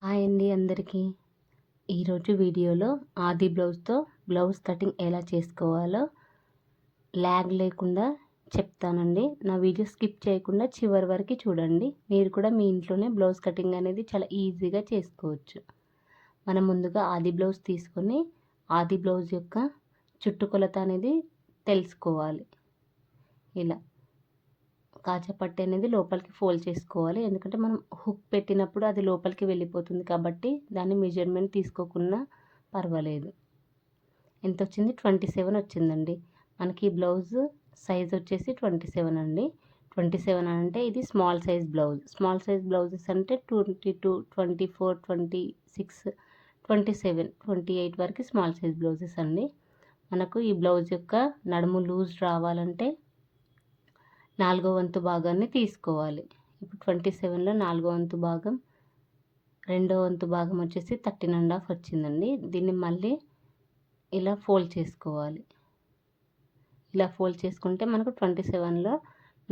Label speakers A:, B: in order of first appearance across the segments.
A: Hi అండి అందరికీ. ఈరోజు వీడియోలో ఆది బ్లౌజ్తో బ్లౌజ్ కటింగ్ ఎలా చేసుకోవాలో ల్యాగ్ లేకుండా చెప్తానండి. నా వీడియో స్కిప్ చేయకుండా చివరి వరకు చూడండి. మీరు కూడా మీ ఇంట్లోనే బ్లౌజ్ కటింగ్ అనేది చాలా ఈజీగా చేసుకోవచ్చు. మనం ముందుగా ఆది బ్లౌజ్ తీసుకొని ఆది బ్లౌజ్ యొక్క చుట్టుకొలత అనేది తెలుసుకోవాలి. ఇలా కాజాపట్టి అనేది లోపలికి ఫోల్డ్ చేసుకోవాలి. ఎందుకంటే మనం హుక్ పెట్టినప్పుడు అది లోపలికి వెళ్ళిపోతుంది కాబట్టి దాన్ని మెజర్మెంట్ తీసుకోకున్నా పర్వాలేదు. ఎంత వచ్చింది? 27 వచ్చిందండి. మనకి బ్లౌజ్ సైజ్ వచ్చేసి 27 అండి. 27 అంటే ఇది small size blouse. Small size blouses అంటే 22, 24, 26, 27, 28 వరకు స్మాల్ సైజ్ బ్లౌజెస్ అండి. మనకు ఈ బ్లౌజ్ యొక్క నడుము లూజ్ రావాలంటే 4వ వంతు భాగాన్ని తీసుకోవాలి. ఇప్పుడు 27లో 4వ వంతు భాగం, 2వ వంతు భాగం వచ్చేసి 13.5 వచ్చిందండి. దీన్ని మళ్ళీ ఇలా ఫోల్డ్ చేసుకోవాలి. ఇలా ఫోల్డ్ చేసుకుంటే మనకు 27లో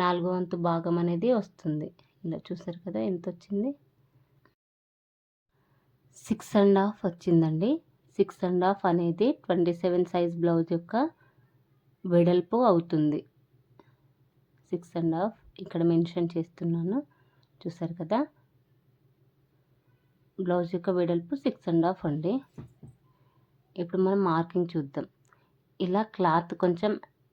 A: 4వ వంతు భాగం అనేది వస్తుంది. ఇలా చూసారు కదా ఎంత వచ్చింది? 6.5 వచ్చిందండి. 6.5 అనేది 27 సైజ్ బ్లౌజ్ యొక్క వెడల్పు అవుతుంది. 6.5 ఇక్కడ మెన్షన్ చేస్తున్నాను, చూసారు కదా. బ్లౌజ్ యొక్క వెడల్పు 6.5 అండి. ఇప్పుడు మనం మార్కింగ్ చూద్దాం. ఇలా క్లాత్ కొంచెం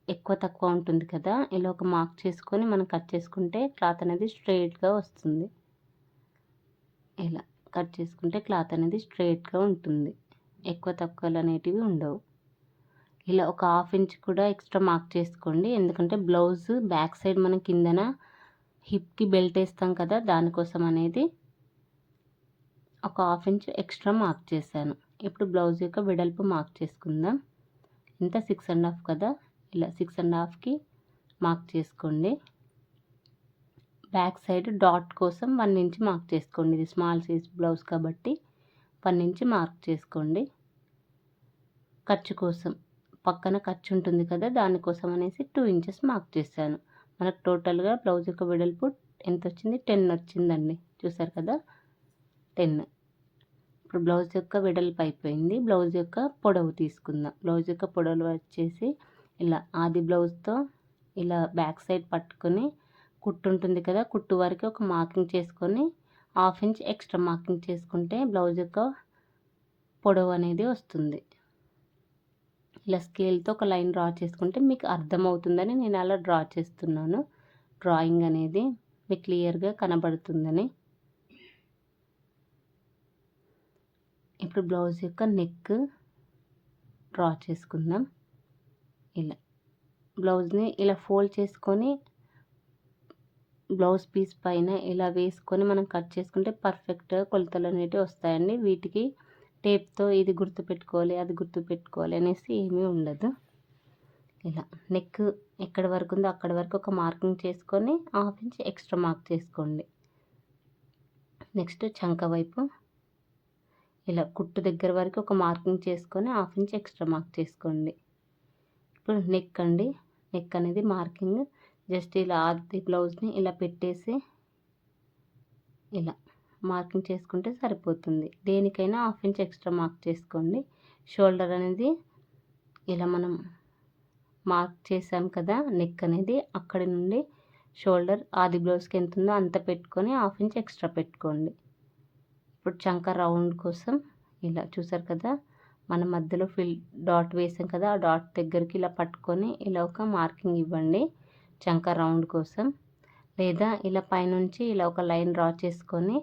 A: ఎక్కువ తక్కువ ఉంటుంది కదా, ఇలా ఒక మార్క్ చేసుకొని మనం కట్ చేసుకుంటే క్లాత్ అనేది స్ట్రైట్గా వస్తుంది. ఇలా కట్ చేసుకుంటే క్లాత్ అనేది స్ట్రైట్గా ఉంటుంది, ఎక్కువ తక్కువలు అనేటివి ఉండవు. ఇలా ఒక 1/2 ఇంచ్ కూడా ఎక్స్ట్రా మార్క్ చేసుకోండి. ఎందుకంటే బ్లౌజ్ బ్యాక్ సైడ్ మనం కిందన హిప్కి బెల్ట్ వేస్తాం కదా, దానికోసం అనేది ఒక 1/2 ఇంచ్ ఎక్స్ట్రా మార్క్ చేశాను. ఇప్పుడు బ్లౌజ్ యొక్క వెడల్పు మార్క్ చేసుకుందాం. ఇంత 6.5 కదా, ఇలా 6.5కి మార్క్ చేసుకోండి. బ్యాక్ సైడ్ డాట్ కోసం 1 ఇంచ్ మార్క్ చేసుకోండి. ఇది స్మాల్ సైజ్ బ్లౌజ్ కాబట్టి 1 ఇంచ్ మార్క్ చేసుకోండి. ఖర్చు కోసం పక్కన ఖర్చు ఉంటుంది కదా, దానికోసం అనేసి 2 ఇంచెస్ మార్క్ చేశాను. మనకు టోటల్గా బ్లౌజ్ యొక్క వెడల్పు ఎంత వచ్చింది? 10 వచ్చిందండి. చూసారు కదా, 10. ఇప్పుడు బ్లౌజ్ యొక్క వెడల్పు అయిపోయింది. బ్లౌజ్ యొక్క పొడవు తీసుకుందాం. బ్లౌజ్ యొక్క పొడవులు వచ్చేసి ఇలా ఆది బ్లౌజ్తో ఇలా బ్యాక్ సైడ్ పట్టుకొని కుట్టు ఉంటుంది కదా, కుట్టు వరకు ఒక మార్కింగ్ చేసుకొని 1/2 ఇంచ్ ఎక్స్ట్రా మార్కింగ్ చేసుకుంటే బ్లౌజ్ యొక్క పొడవు అనేది వస్తుంది. ఇలా స్కేల్తో ఒక లైన్ డ్రా చేసుకుంటే మీకు అర్థమవుతుందని నేను అలా డ్రా చేస్తున్నాను. డ్రాయింగ్ అనేది మీకు క్లియర్గా కనబడుతుందని. ఇప్పుడు బ్లౌజ్ యొక్క నెక్ డ్రా చేసుకుందాం. ఇలా బ్లౌజ్ని ఇలా ఫోల్డ్ చేసుకొని బ్లౌజ్ పీస్ పైన ఇలా వేసుకొని మనం కట్ చేసుకుంటే పర్ఫెక్ట్గా కొలతలు అనేటివి వస్తాయండి. వీటికి టేప్తో ఇది గుర్తుపెట్టుకోవాలి, అది గుర్తుపెట్టుకోవాలి అనేసి ఏమీ ఉండదు. ఇలా నెక్ ఎక్కడి వరకు ఉందో అక్కడి వరకు ఒక మార్కింగ్ చేసుకొని 1/2 ఇంచ్ ఎక్స్ట్రా మార్క్ చేసుకోండి. నెక్స్ట్ చంక వైపు ఇలా కుట్టు దగ్గర వరకు ఒక మార్కింగ్ చేసుకొని 1/2 ఇంచ్ ఎక్స్ట్రా మార్క్ చేసుకోండి. ఇప్పుడు నెక్ అండి, నెక్ అనేది మార్కింగ్ జస్ట్ ఇలా ఆది బ్లౌజ్ని ఇలా పెట్టేసి ఇలా మార్కింగ్ చేసుకుంటే సరిపోతుంది. దేనికైనా 1/2 ఇంచ్ ఎక్స్ట్రా మార్క్ చేసుకోండి. షోల్డర్ అనేది ఇలా మనం మార్క్ చేసాం కదా, నెక్ అనేది అక్కడి నుండి షోల్డర్ ఆది బ్లౌజ్కి ఎంత ఉందో అంత పెట్టుకొని 1/2 ఇంచ్ ఎక్స్ట్రా పెట్టుకోండి. ఇప్పుడు చంక రౌండ్ కోసం ఇలా చూసారు కదా, మన మధ్యలో డాట్ వేసాం కదా, ఆ డాట్ దగ్గరికి ఇలా పట్టుకొని ఇలా ఒక మార్కింగ్ ఇవ్వండి చంక రౌండ్ కోసం. లేదా ఇలా పైనుంచి ఇలా ఒక లైన్ డ్రా చేసుకొని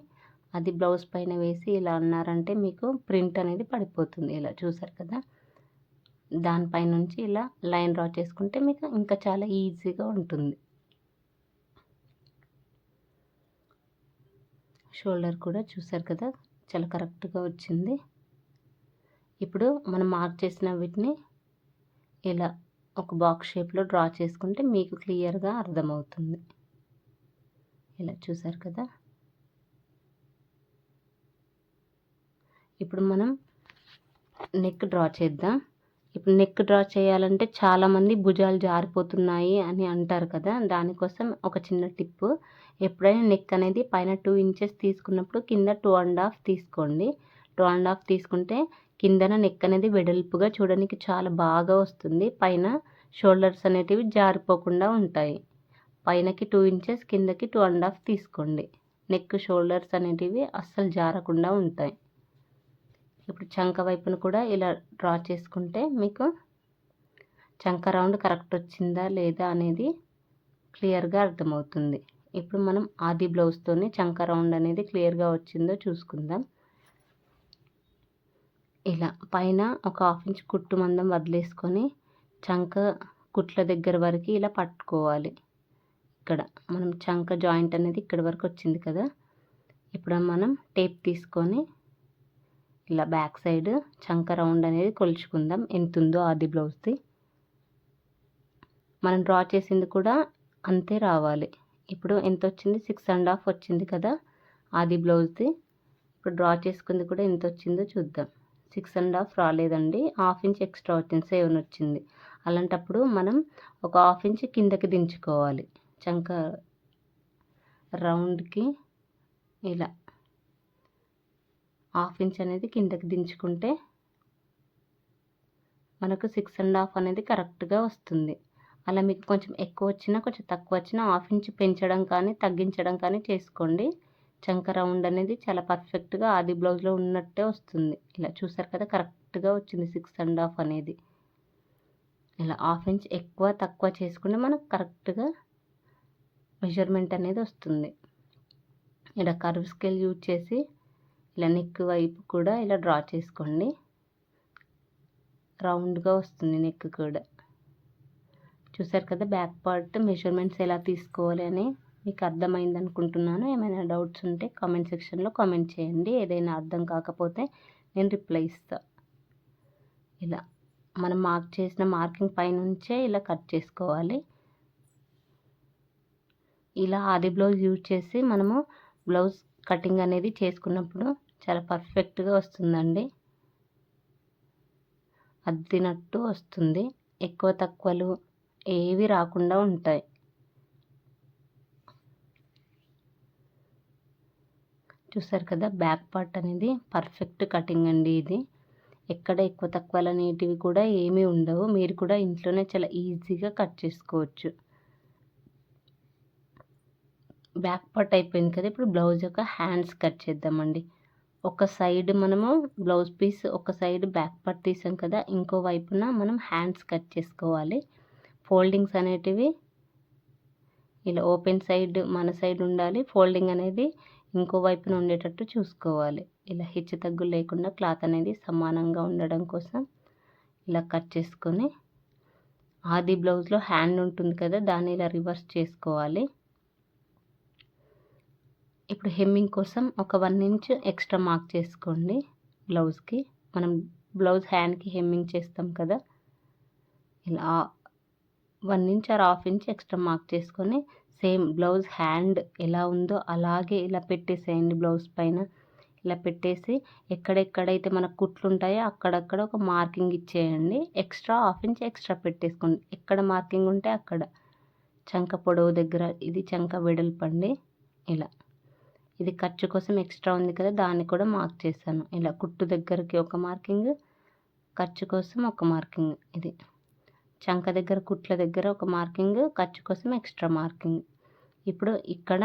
A: అది బ్లౌజ్ పైన వేసి ఇలా అన్నారంటే మీకు ప్రింట్ అనేది పడిపోతుంది. ఇలా చూసారు కదా, దానిపైనుంచి ఇలా లైన్ డ్రా చేసుకుంటే మీకు ఇంకా చాలా ఈజీగా ఉంటుంది. షోల్డర్ కూడా చూసారు కదా, చాలా కరెక్ట్గా వచ్చింది. ఇప్పుడు మనం మార్క్ చేసిన వీటిని ఇలా ఒక బాక్స్ షేప్లో డ్రా చేసుకుంటే మీకు క్లియర్గా అర్థమవుతుంది. ఇలా చూసారు కదా. ఇప్పుడు మనం నెక్ డ్రా చేద్దాం. ఇప్పుడు నెక్ డ్రా చేయాలంటే చాలామంది భుజాలు జారిపోతున్నాయి అని అంటారు కదా, దానికోసం ఒక చిన్న టిప్పు. ఎప్పుడైనా నెక్ అనేది పైన 2 ఇంచెస్ తీసుకున్నప్పుడు కింద 2.5 తీసుకోండి. 2.5 తీసుకుంటే కిందన నెక్ అనేది వెడల్పుగా చూడడానికి చాలా బాగా వస్తుంది. పైన షోల్డర్స్ అనేటివి జారిపోకుండా ఉంటాయి. పైనకి 2 ఇంచెస్ కిందకి 2.5 తీసుకోండి. నెక్ షోల్డర్స్ అనేటివి అస్సలు జారకుండా ఉంటాయి. ఇప్పుడు చంక వైపును కూడా ఇలా డ్రా చేసుకుంటే మీకు చంక రౌండ్ కరెక్ట్ వచ్చిందా లేదా అనేది క్లియర్గా అర్థమవుతుంది. ఇప్పుడు మనం ఆది బ్లౌజ్తోనే చంక రౌండ్ అనేది క్లియర్గా వచ్చిందో చూసుకుందాం. ఇలా పైన ఒక 1/2 ఇంచ్ కుట్టు మందం వదిలేసుకొని చంక కుట్ల దగ్గర వరకు ఇలా పట్టుకోవాలి. ఇక్కడ మనం చంక జాయింట్ అనేది ఇక్కడ వరకు వచ్చింది కదా, ఇప్పుడు మనం టేప్ తీసుకొని ఇలా బ్యాక్ సైడ్ చంక రౌండ్ అనేది కొలుచుకుందాం ఎంత ఉందో ఆది బ్లౌజ్ది. మనం డ్రా చేసింది కూడా అంతే రావాలి. ఇప్పుడు ఎంత వచ్చింది, 6.5 వచ్చింది కదా ఆది బ్లౌజ్ది. ఇప్పుడు డ్రా చేసుకుంది కూడా ఎంత వచ్చిందో చూద్దాం. 6.5 రాలేదండి, 1/2 ఇంచ్ ఎక్స్ట్రా వచ్చింది, 7 వచ్చింది. అలాంటప్పుడు మనం ఒక 1/2 ఇంచ్ కిందకి దించుకోవాలి. చంక రౌండ్కి ఇలా 1/2 ఇంచ్ అనేది కిందకి దించుకుంటే మనకు 6.5 అనేది కరెక్ట్గా వస్తుంది. అలా మీకు కొంచెం ఎక్కువ వచ్చినా కొంచెం తక్కువ వచ్చినా 1/2 ఇంచ్ పెంచడం కానీ తగ్గించడం కానీ చేసుకోండి. చంక రౌండ్ అనేది చాలా పర్ఫెక్ట్గా ఆది బ్లౌజ్లో ఉన్నట్టే వస్తుంది. ఇలా చూసారు కదా, కరెక్ట్గా వచ్చింది 6.5 అనేది. ఇలా 1/2 ఇంచ్ ఎక్కువ తక్కువ చేసుకుంటే మనకు కరెక్ట్గా మెజర్మెంట్ అనేది వస్తుంది. ఇలా కర్వ్ స్కేల్ యూజ్ చేసి ఇలా నెక్ వైపు కూడా ఇలా డ్రా చేసుకోండి. రౌండ్గా వస్తుంది నెక్ కూడా. చూసారు కదా బ్యాక్ పార్ట్ మెజర్మెంట్స్ ఎలా తీసుకోవాలి అని మీకు అర్థమైంది అనుకుంటున్నాను. ఏమైనా డౌట్స్ ఉంటే కామెంట్ సెక్షన్లో కామెంట్ చేయండి. ఏదైనా అర్థం కాకపోతే నేను రిప్లై ఇస్తాను. ఇలా మనం మార్క్ చేసిన మార్కింగ్ పైనుంచే ఇలా కట్ చేసుకోవాలి. ఇలా ఆది బ్లౌజ్ యూజ్ చేసి మనము బ్లౌజ్ కటింగ్ అనేది చేసుకున్నప్పుడు చాలా పర్ఫెక్ట్గా వస్తుందండి. అద్దినట్టు వస్తుంది. ఎక్కువ తక్కువలు ఏవి రాకుండా ఉంటాయి. చూసారు కదా బ్యాక్ పార్ట్ అనేది పర్ఫెక్ట్ కటింగ్ అండి. ఇది ఎక్కడ ఎక్కువ తక్కువలు అనేటివి కూడా ఏమీ ఉండవు. మీరు కూడా ఇంట్లోనే చాలా ఈజీగా కట్ చేసుకోవచ్చు. బ్యాక్ పార్ట్ అయిపోయింది కదా, ఇప్పుడు బ్లౌజ్ యొక్క హ్యాండ్స్ కట్ చేద్దామండి. ఒక సైడ్ మనము బ్లౌజ్ పీస్ ఒక సైడ్ బ్యాక్ పార్ట్ తీసాం కదా, ఇంకో వైపున మనం హ్యాండ్స్ కట్ చేసుకోవాలి. ఫోల్డింగ్స్ అనేటివి ఇలా ఓపెన్ సైడ్ మన సైడ్ ఉండాలి. ఫోల్డింగ్ అనేది ఇంకో వైపున ఉండేటట్టు చూసుకోవాలి. ఇలా హెచ్చు తగ్గులు లేకుండా క్లాత్ అనేది సమానంగా ఉండడం కోసం ఇలా కట్ చేసుకొని ఆది బ్లౌజ్లో హ్యాండ్ ఉంటుంది కదా, దాన్ని ఇలా రివర్స్ చేసుకోవాలి. ఇప్పుడు హెమ్మింగ్ కోసం ఒక 1 ఇంచ్ ఎక్స్ట్రా మార్క్ చేసుకోండి. బ్లౌజ్కి మనం బ్లౌజ్ హ్యాండ్కి హెమ్మింగ్ చేస్తాం కదా, ఇలా 1 inch are 1/2 inch extra mark చేసుకొని సేమ్ బ్లౌజ్ హ్యాండ్ ఎలా ఉందో అలాగే ఇలా పెట్టేసేయండి. బ్లౌజ్ పైన ఇలా పెట్టేసి ఎక్కడెక్కడైతే మనకు కుట్లు ఉంటాయో అక్కడక్కడ ఒక మార్కింగ్ ఇచ్చేయండి. ఎక్స్ట్రా 1/2 ఇంచ్ ఎక్స్ట్రా పెట్టేసుకోండి. ఎక్కడ మార్కింగ్ ఉంటే అక్కడ చంక పొడవు దగ్గర, ఇది చంక వెడల్పండి. ఇలా ఇది ఖర్చు కోసం ఎక్స్ట్రా ఉంది కదా, దాన్ని కూడా మార్క్ చేశాను. ఇలా కుట్టు దగ్గరికి ఒక మార్కింగ్, ఖర్చు కోసం ఒక మార్కింగ్. ఇది చంక దగ్గర కుట్ల దగ్గర ఒక మార్కింగ్, ఖర్చు కోసం ఎక్స్ట్రా మార్కింగ్. ఇప్పుడు ఇక్కడ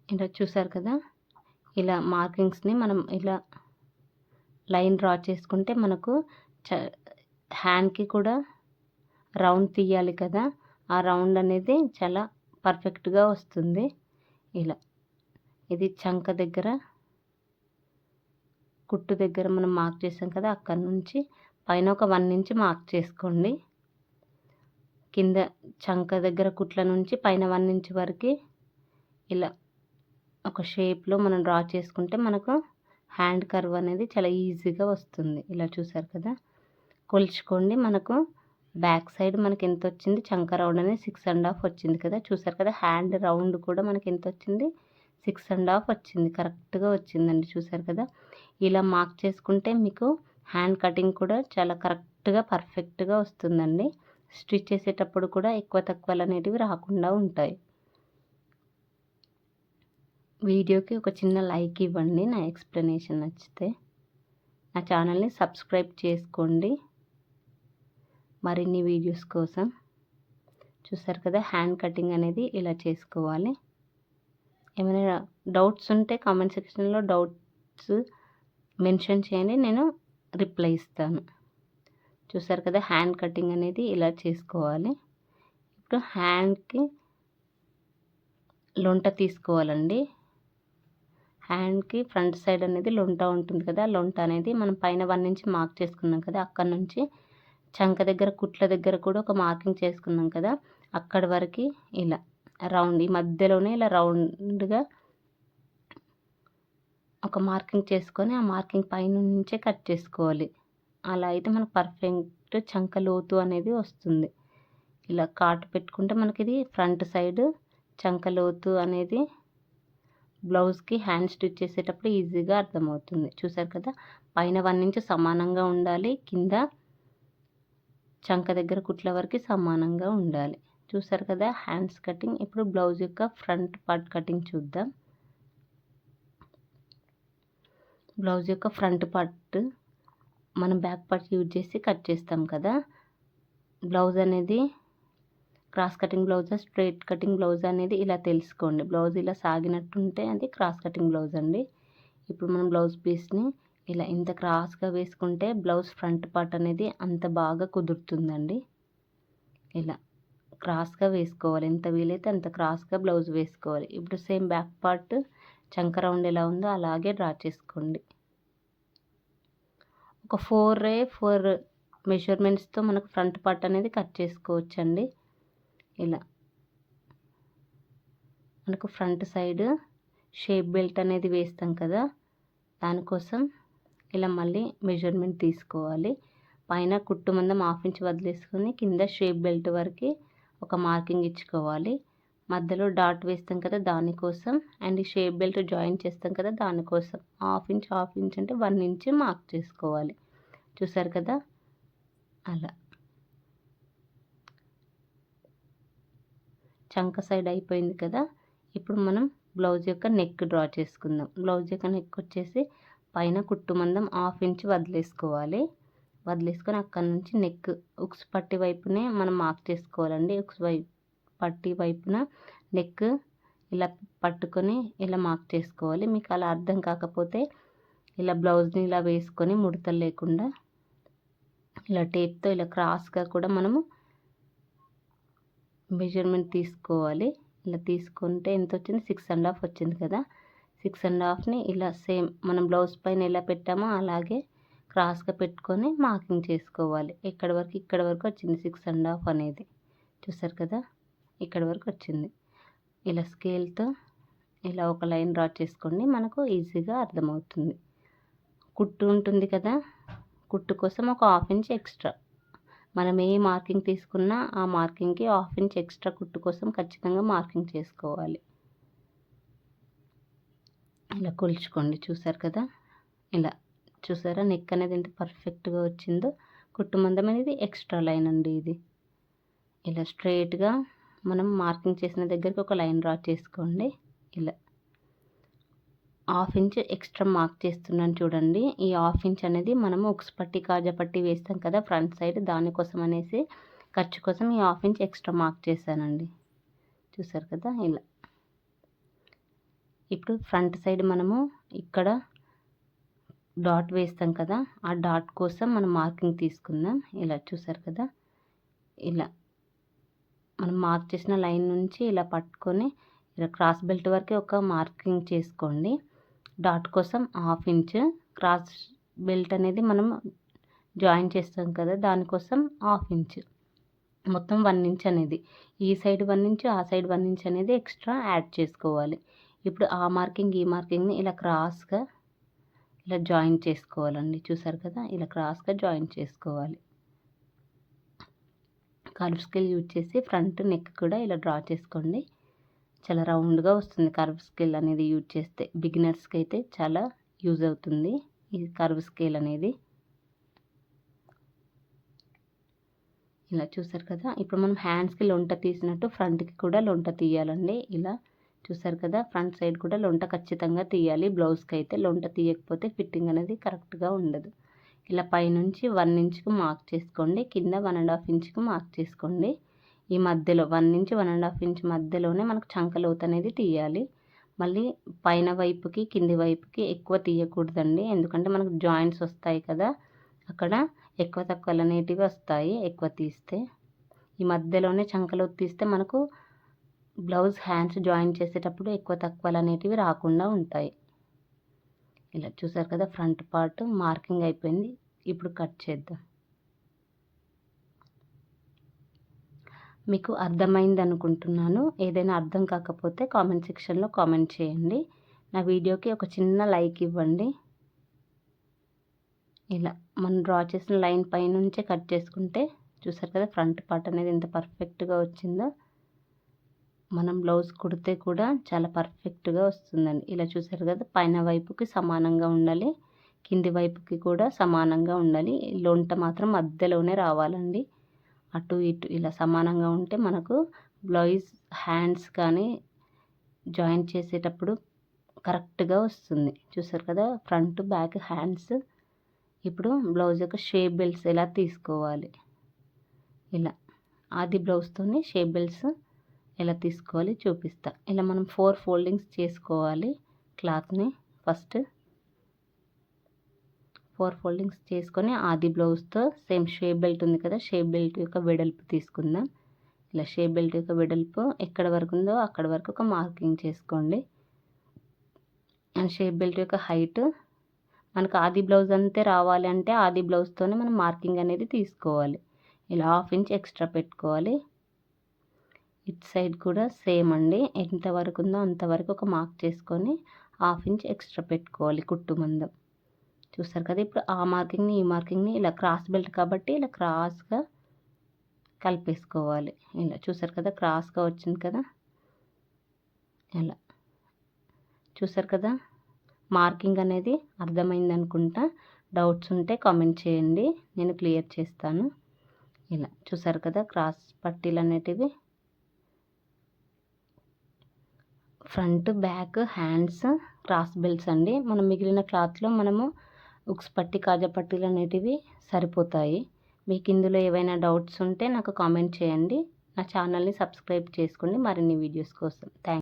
A: ఇలా చూసారు కదా, ఇలా మార్కింగ్స్ని మనం ఇలా లైన్ డ్రా చేసుకుంటే మనకు హ్యాండ్కి కూడా రౌండ్ తీయాలి కదా, ఆ రౌండ్ అనేది చాలా పర్ఫెక్ట్గా వస్తుంది. ఇలా ఇది చంక దగ్గర కుట్టు దగ్గర మనం మార్క్ చేసాం కదా, అక్కడ నుంచి పైన ఒక 1 ఇంచ్ మార్క్ చేసుకోండి. కింద చంక దగ్గర కుట్ల నుంచి పైన 1 ఇంచ్ వరకు ఇలా ఒక షేప్లో మనం డ్రా చేసుకుంటే మనకు హ్యాండ్ కర్వ్ అనేది చాలా ఈజీగా వస్తుంది. ఇలా చూసారు కదా, కొలుచుకోండి. మనకు బ్యాక్ సైడ్ మనకి ఎంత వచ్చింది, చంక రౌండ్ అనేది 6.5 వచ్చింది కదా, చూసారు కదా. హ్యాండ్ రౌండ్ కూడా మనకి ఎంత వచ్చింది, 6.5 వచ్చింది. కరెక్ట్గా వచ్చిందండి, చూసారు కదా. ఇలా మార్క్ చేసుకుంటే మీకు హ్యాండ్ కటింగ్ కూడా చాలా కరెక్ట్గా పర్ఫెక్ట్గా వస్తుందండి. స్టిచ్ చేసేటప్పుడు కూడా ఎక్కువ తక్కువలు అనేటివి రాకుండా ఉంటాయి. వీడియోకి ఒక చిన్న లైక్ ఇవ్వండి నా ఎక్స్ప్లెనేషన్ నచ్చితే. నా ఛానల్ని సబ్స్క్రైబ్ చేసుకోండి మరిన్ని వీడియోస్ కోసం. చూసారు కదా, హ్యాండ్ కటింగ్ అనేది ఇలా చేసుకోవాలి. ఏమైనా డౌట్స్ ఉంటే కామెంట్ సెక్షన్లో డౌట్స్ మెన్షన్ చేయండి, నేను రిప్లై ఇస్తాను. చూసారు కదా, హ్యాండ్ కటింగ్ అనేది ఇలా చేసుకోవాలి. ఇప్పుడు హ్యాండ్కి లొంట తీసుకోవాలండి. హ్యాండ్కి ఫ్రంట్ సైడ్ అనేది లొంట ఉంటుంది కదా, లొంట అనేది మనం పైన 1 ఇంచ్ మార్క్ చేసుకున్నాం కదా, అక్కడ నుంచి చంక దగ్గర కుట్ల దగ్గర కూడా ఒక మార్కింగ్ చేసుకున్నాం కదా, అక్కడి వరకు ఇలా రౌండ్, ఈ మధ్యలోనే ఇలా రౌండ్గా ఒక మార్కింగ్ చేసుకొని ఆ మార్కింగ్ పైన నుంచే కట్ చేసుకోవాలి. అలా అయితే మనకు పర్ఫెక్ట్ చంక లోతు అనేది వస్తుంది. ఇలా కాటు పెట్టుకుంటే మనకి ఇది ఫ్రంట్ సైడ్ చంక లోతు అనేది బ్లౌజ్కి హ్యాండ్ స్టిచ్ చేసేటప్పుడు ఈజీగా అర్థమవుతుంది. చూసారు కదా, పైన 1 ఇంచ్ సమానంగా ఉండాలి, కింద చంక దగ్గర కుట్ల వరకు సమానంగా ఉండాలి. చూసారు కదా హ్యాండ్స్ కటింగ్. ఇప్పుడు బ్లౌజ్ యొక్క ఫ్రంట్ పార్ట్ కటింగ్ చూద్దాం. బ్లౌజ్ యొక్క ఫ్రంట్ పార్ట్ మనం బ్యాక్ పార్ట్ యూజ్ చేసి కట్ చేస్తాం కదా. బ్లౌజ్ అనేది క్రాస్ కటింగ్ బ్లౌజా స్ట్రైట్ కటింగ్ బ్లౌజ్ అనేది ఇలా తెలుసుకోండి. బ్లౌజ్ ఇలా సాగినట్టుంటే అది క్రాస్ కటింగ్ బ్లౌజ్ అండి. ఇప్పుడు మనం బ్లౌజ్ పీస్ని ఇలా ఇంత క్రాస్గా వేసుకుంటే బ్లౌజ్ ఫ్రంట్ పార్ట్ అనేది అంత బాగా కుదురుతుందండి. ఇలా క్రాస్గా వేసుకోవాలి, ఎంత వీలైతే అంత క్రాస్గా బ్లౌజ్ వేసుకోవాలి. ఇప్పుడు సేమ్ బ్యాక్ పార్ట్ చంక రౌండ్ ఎలా ఉందో అలాగే డ్రా చేసుకోండి. ఒక 4 మెజర్మెంట్స్తో మనకు ఫ్రంట్ పార్ట్ అనేది కట్ చేసుకోవచ్చండి. ఇలా మనకు ఫ్రంట్ సైడ్ షేప్ బెల్ట్ అనేది వేస్తాం కదా, దానికోసం ఇలా మళ్ళీ మెజర్మెంట్ తీసుకోవాలి. పైన కుట్టు మందం 1/2 ఇంచ్ వదిలేసుకొని కింద షేప్ బెల్ట్ వరకు ఒక మార్కింగ్ ఇచ్చుకోవాలి. మధ్యలో డాట్ వేస్తాం కదా దానికోసం, అండ్ ఈ షేప్ బెల్ట్ జాయిన్ చేస్తాం కదా దానికోసం 1/2 ఇంచ్ అంటే 1 ఇంచ్ మార్క్ చేసుకోవాలి. చూసారు కదా, అలా చంక సైడ్ అయిపోయింది కదా. ఇప్పుడు మనం బ్లౌజ్ యొక్క నెక్ డ్రా చేసుకుందాం. బ్లౌజ్ యొక్క నెక్ వచ్చేసి పైన కుట్టు మందం 1/2 ఇంచ్ వదిలేసుకోవాలి. వదిలేసుకొని అక్కడ నుంచి నెక్ ఉక్స్ పట్టి వైపునే మనం మార్క్ చేసుకోవాలండి. ఉక్స్ పట్టి వైపున నెక్ ఇలా పట్టుకొని ఇలా మార్క్ చేసుకోవాలి. మీకు అలా అర్థం కాకపోతే ఇలా బ్లౌజ్ని ఇలా వేసుకొని ముడతలు లేకుండా ఇలా టేప్తో ఇలా క్రాస్గా కూడా మనము మెజర్మెంట్ తీసుకోవాలి. ఇలా తీసుకుంటే ఎంత వచ్చింది, 6.5 వచ్చింది కదా. 6.5ని ఇలా సేమ్ మనం బ్లౌజ్ పైన ఎలా పెట్టామో అలాగే క్రాస్గా పెట్టుకొని మార్కింగ్ చేసుకోవాలి. ఇక్కడ వరకు వచ్చింది 6.5 అనేది. చూసారు కదా, ఇక్కడ వరకు వచ్చింది. ఇలా స్కేల్తో ఇలా ఒక లైన్ డ్రా చేసుకోండి, మనకు ఈజీగా అర్థమవుతుంది. కుట్టు ఉంటుంది కదా, కుట్టు కోసం ఒక 1/2 ఇంచ్ ఎక్స్ట్రా మనం ఏ మార్కింగ్ తీసుకున్నా ఆ మార్కింగ్కి 1/2 ఇంచ్ ఎక్స్ట్రా కుట్టు కోసం ఖచ్చితంగా మార్కింగ్ చేసుకోవాలి. ఇలా కొలుచుకోండి. చూసారు కదా, ఇలా చూసారా నెక్ అనేది ఎంత పర్ఫెక్ట్గా వచ్చిందో. కుట్టు మందం అనేది ఎక్స్ట్రా లైన్ అండి ఇది. ఇలా స్ట్రైట్గా మనం మార్కింగ్ చేసిన దగ్గరికి ఒక లైన్ డ్రా చేసుకోండి. ఇలా 1/2 ఇంచ్ ఎక్స్ట్రా మార్క్ చేస్తున్నాను చూడండి. ఈ 1/2 ఇంచ్ అనేది మనము ఉక్స్ పట్టి కాజా పట్టి వేస్తాం కదా ఫ్రంట్ సైడ్, దానికోసం అనేసి ఖర్చు కోసం ఈ 1/2 ఇంచ్ ఎక్స్ట్రా మార్క్ చేశానండి. చూసారు కదా, ఇలా. ఇప్పుడు ఫ్రంట్ సైడ్ మనము ఇక్కడ డాట్ వేస్తాం కదా, ఆ డాట్ కోసం మనం మార్కింగ్ తీసుకుందాం. ఇలా చూసారు కదా, ఇలా మనం మార్క్ చేసిన లైన్ నుంచి ఇలా పట్టుకొని ఇలా క్రాస్ బెల్ట్ వరకు ఒక మార్కింగ్ చేసుకోండి. డాట్ కోసం 1/2 ఇంచ్, క్రాస్ బెల్ట్ అనేది మనం జాయిన్ చేస్తాం కదా దానికోసం 1/2 ఇంచ్, మొత్తం 1 ఇంచ్ అనేది ఈ సైడ్ 1 ఇంచ్ ఆ సైడ్ 1 ఇంచ్ అనేది ఎక్స్ట్రా యాడ్ చేసుకోవాలి. ఇప్పుడు ఆ మార్కింగ్ ఈ మార్కింగ్ని ఇలా క్రాస్గా ఇలా జాయిన్ చేసుకోవాలండి. చూసారు కదా, ఇలా క్రాస్గా జాయిన్ చేసుకోవాలి. కర్వ్ స్కేల్ యూజ్ చేసి ఫ్రంట్ నెక్ కూడా ఇలా డ్రా చేసుకోండి. చాలా రౌండ్గా వస్తుంది కర్వ్ స్కేల్ అనేది యూజ్ చేస్తే. బిగినర్స్కి అయితే చాలా యూజ్ అవుతుంది ఈ కర్వ్ స్కేల్ అనేది. ఇలా చూసారు కదా. ఇప్పుడు మనం హ్యాండ్స్కి లొంట తీసినట్టు ఫ్రంట్కి కూడా లొంట తీయాలండి. ఇలా చూసారు కదా, ఫ్రంట్ సైడ్ కూడా లొంట ఖచ్చితంగా తీయాలి. బ్లౌజ్కి అయితే లొంట తీయకపోతే ఫిట్టింగ్ అనేది కరెక్ట్గా ఉండదు. ఇలా పైనుంచి 1 ఇంచ్కి మార్క్ చేసుకోండి, కింద 1.5 ఇంచ్కి మార్క్ చేసుకోండి. ఈ మధ్యలో 1 నుంచి 1.5 ఇంచ్ మధ్యలోనే మనకు చంక లోతు అనేది తీయాలి. మళ్ళీ పైన వైపుకి కింది వైపుకి ఎక్కువ తీయకూడదండి, ఎందుకంటే మనకు జాయింట్స్ వస్తాయి కదా, అక్కడ ఎక్కువ తక్కువలు అనేటివి వస్తాయి ఎక్కువ తీస్తే. ఈ మధ్యలోనే చంక లోతు తీస్తే మనకు బ్లౌజ్ హ్యాండ్స్ జాయిన్ చేసేటప్పుడు ఎక్కువ తక్కువలు అనేటివి రాకుండా ఉంటాయి. ఇలా చూసారు కదా, ఫ్రంట్ పార్ట్ మార్కింగ్ అయిపోయింది. ఇప్పుడు కట్ చేద్దాం. మీకు అర్థమైంది అనుకుంటున్నాను. ఏదైనా అర్థం కాకపోతే కామెంట్ సెక్షన్లో కామెంట్ చేయండి. నా వీడియోకి ఒక చిన్న లైక్ ఇవ్వండి. ఇలా మనం డ్రా చేసిన లైన్ పైనుంచే కట్ చేసుకుంటే చూసారు కదా, ఫ్రంట్ పార్ట్ అనేది ఎంత పర్ఫెక్ట్గా వచ్చిందో. మనం బ్లౌజ్ కుడితే కూడా చాలా పర్ఫెక్ట్గా వస్తుందండి. ఇలా చూసారు కదా, పైన వైపుకి సమానంగా ఉండాలి, కింది వైపుకి కూడా సమానంగా ఉండాలి. లొంట మాత్రం మధ్యలోనే రావాలండి. అటు ఇటు ఇలా సమానంగా ఉంటే మనకు బ్లౌజ్ హ్యాండ్స్ కానీ జాయిన్ చేసేటప్పుడు కరెక్ట్గా వస్తుంది. చూసారు కదా, ఫ్రంట్ బ్యాక్ హ్యాండ్స్. ఇప్పుడు బ్లౌజ్ యొక్క షేప్ బెల్ట్స్ ఎలా తీసుకోవాలి, ఇలా ఆది బ్లౌజ్తోని షేప్ బెల్ట్స్ ఎలా తీసుకోవాలి చూపిస్తా. ఇలా మనం 4 ఫోల్డింగ్స్ చేసుకోవాలి క్లాత్ని. ఫస్ట్ 4 ఫోల్డింగ్స్ చేసుకొని ఆది బ్లౌజ్తో సేమ్ షేప్ బెల్ట్ ఉంది కదా, షేప్ బెల్ట్ యొక్క వెడల్పు తీసుకుందాం. ఇలా షేప్ బెల్ట్ యొక్క వెడల్పు ఎక్కడ వరకు ఉందో అక్కడ వరకు ఒక మార్కింగ్ చేసుకోండి. అండ్ షేప్ బెల్ట్ యొక్క హైట్ మనకు ఆది బ్లౌజ్ అంతే రావాలి అంటే ఆది బ్లౌజ్తోనే మనం మార్కింగ్ అనేది తీసుకోవాలి. ఇలా 1/2 ఇంచ్ ఎక్స్ట్రా పెట్టుకోవాలి. ఇటు సైడ్ కూడా సేమ్ అండి, ఎంత వరకు ఉందో అంతవరకు ఒక మార్క్ చేసుకొని 1/2 ఇంచ్ ఎక్స్ట్రా పెట్టుకోవాలి కుట్టు మందం. చూస్తారు కదా, ఇప్పుడు ఆ మార్కింగ్ని ఈ మార్కింగ్ని ఇలా క్రాస్ బెల్ట్ కాబట్టి ఇలా క్రాస్గా కలిపేసుకోవాలి. ఇలా చూసారు కదా, క్రాస్గా వచ్చింది కదా. ఇలా చూసారు కదా, మార్కింగ్ అనేది అర్థమైంది అనుకుంటా. డౌట్స్ ఉంటే కామెంట్ చేయండి, నేను క్లియర్ చేస్తాను. ఇలా చూసారు కదా, క్రాస్ పట్టీలు అనేటివి front back hands cross belts అండి. మనం మిగిలిన క్లాత్లో మనము ఉక్స్ పట్టి కాజా పట్టీలు అనేటివి సరిపోతాయి. మీకు ఇందులో ఏవైనా డౌట్స్ ఉంటే నాకు కామెంట్ చేయండి. నా ఛానల్ని సబ్స్క్రైబ్ చేసుకోండి మరిన్ని వీడియోస్ కోసం. థ్యాంక్